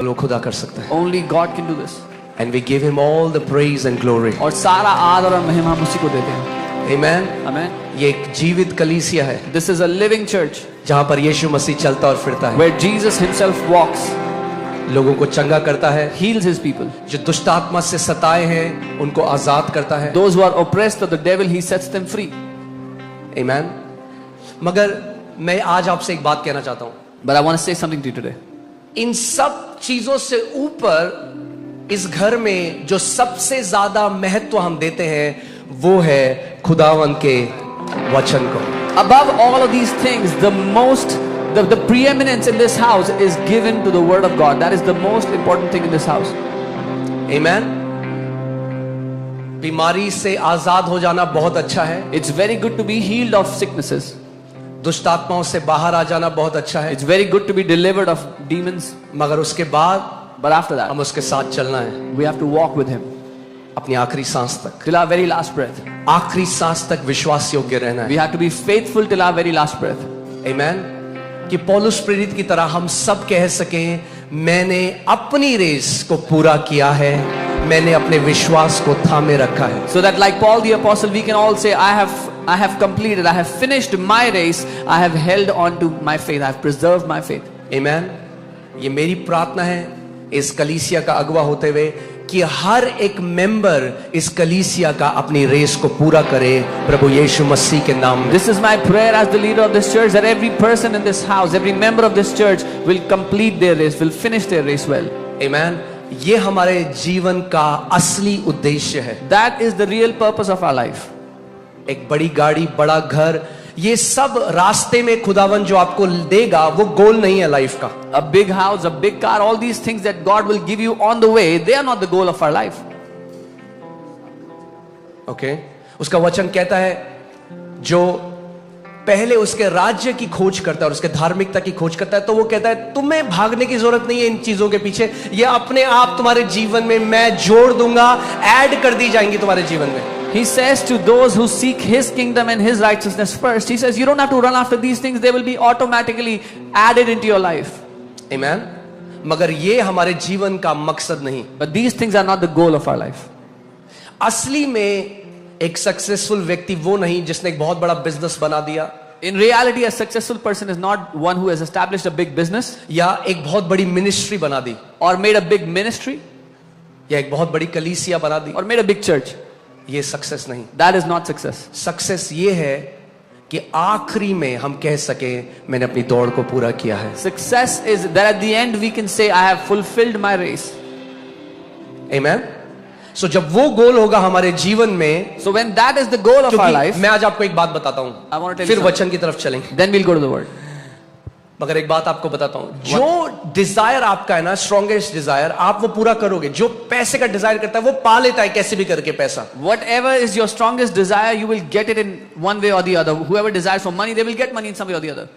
वो खुदा कर सकता है. Only God can do this. And we give him all the praise and glory. और सारा आदर और महिमा हम उसी को देते हैं. Amen. Amen. ये एक जीवित कलीसिया है. This is a living church. जहाँ पर यीशु मसीह चलता और फिरता है. Where Jesus himself walks. लोगों को चंगा करता है. Heals his people. जो दुष्ट आत्मा से सताए हैं उनको आजाद करता है. Those who are oppressed of the devil, he sets them free. Amen. मगर मैं आज आपसे एक बात कहना चाहता हूँ. But I want to say something to you today. इन सब चीजों से ऊपर इस घर में जो सबसे ज्यादा महत्व हम देते हैं वो है खुदावन के वचन को. Above all of these things, the preeminence in this house is given to the word of God. That is the most important thing in this house. Amen. बीमारी से आजाद हो जाना बहुत अच्छा है. It's very good to be healed of sicknesses. दुष्ट आत्माओं से बाहर आ जाना बहुत अच्छा है. It's very good to be delivered of demons. मगर उसके बाद But after that, हम उसके साथ चलना है. we have to walk with him अपनी आखिरी सांस तक. till our very last breath. आखिरी सांस तक विश्वास योग्य रहना है. We have to be faithful till our very last breath. Amen. कि पौलुस प्रेरित की तरह हम सब कह सकें, मैंने अपनी रेस को पूरा किया है, मैंने अपने विश्वास को थामे रखा है. So that like Paul the apostle, we can all say, I have completed, I have finished my race, I have held on to my faith, I have preserved my faith. Amen. ये मेरी प्रार्थना है इस कलीसिया का अगुवा होते हुए कि हर एक मेंबर इस कलीसिया का अपनी रेस को पूरा करे प्रभु यीशु मसीह के नाम में. This is my prayer as the leader of this church, that every person in this house, every member of this church will complete their race, will finish their race well. Amen. ये हमारे जीवन का असली उद्देश्य है. That is the real purpose of our life. एक बड़ी गाड़ी, बड़ा घर, ये सब रास्ते में खुदावन जो आपको देगा वो गोल नहीं है लाइफ का. A big house, a big car, all these things that God will give you on the way, they are not the goal of our life. Okay? उसका वचन कहता है जो पहले उसके राज्य की खोज करता है और उसके धार्मिकता की खोज करता है, तो वो कहता है तुम्हें भागने की जरूरत नहीं है इन चीजों के पीछे, ये अपने आप तुम्हारे जीवन में मैं जोड़ दूंगा, ऐड कर दी जाएंगी तुम्हारे जीवन में. He says to those who seek his kingdom and his righteousness first, he says you don't have to run after these things, they will be automatically added into your life. Amen. मगर ये हमारे जीवन का मकसद नहीं. But these things are not the goal of our life. असली में एक सक्सेसफुल व्यक्ति वो नहीं जिसने एक बहुत बड़ा बिजनेस बना दिया. In reality, a successful person is not one who has established a big business या एक बहुत बड़ी मिनिस्ट्री बना दी, or made a big ministry या एक बहुत बड़ी कलीसिया बना दी. or made a big church. ये सक्सेस नहीं. That is not success. Success ये है कि आखिरी में हम कह सके मैंने अपनी दौड़ को पूरा किया है. Success is that at the end we can say I have fulfilled my race. Amen. So जब वो गोल होगा हमारे जीवन में, So when that is the goal of our life, मैं आज आपको एक बात बताता I want to हूं, tell फिर you वचन की तरफ चलेंगे. then we'll go to the word. मगर एक बात आपको बताता हूं, जो डिजायर आपका है ना, स्ट्रॉन्गेस्ट डिजायर, आप वो पूरा करोगे. जो पैसे का डिजायर करता है वो पा लेता है कैसे भी करके पैसा. Whatever is your strongest desire, you will get it in one way or the other. Whoever desires for money, they will get money in some way or the other.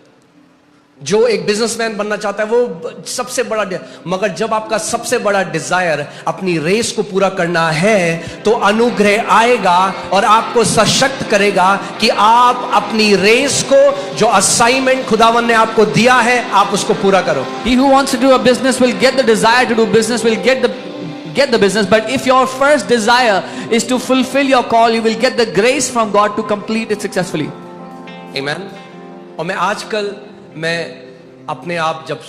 जो एक बिजनेसमैन बनना चाहता है वो सबसे बड़ा, मगर जब आपका सबसे बड़ा डिजायर अपनी रेस को पूरा करना है तो अनुग्रह आएगा और आपको सशक्त करेगा कि आप अपनी रेस को, जो असाइनमेंट खुदावन ने आपको दिया है, आप उसको पूरा करो. He who wants to do a business will get the desire to do business, will get the business. But if your first desire is to fulfill your call, you will get the grace from God to complete it successfully. Amen. और मैं आजकल मैं अपने आप जब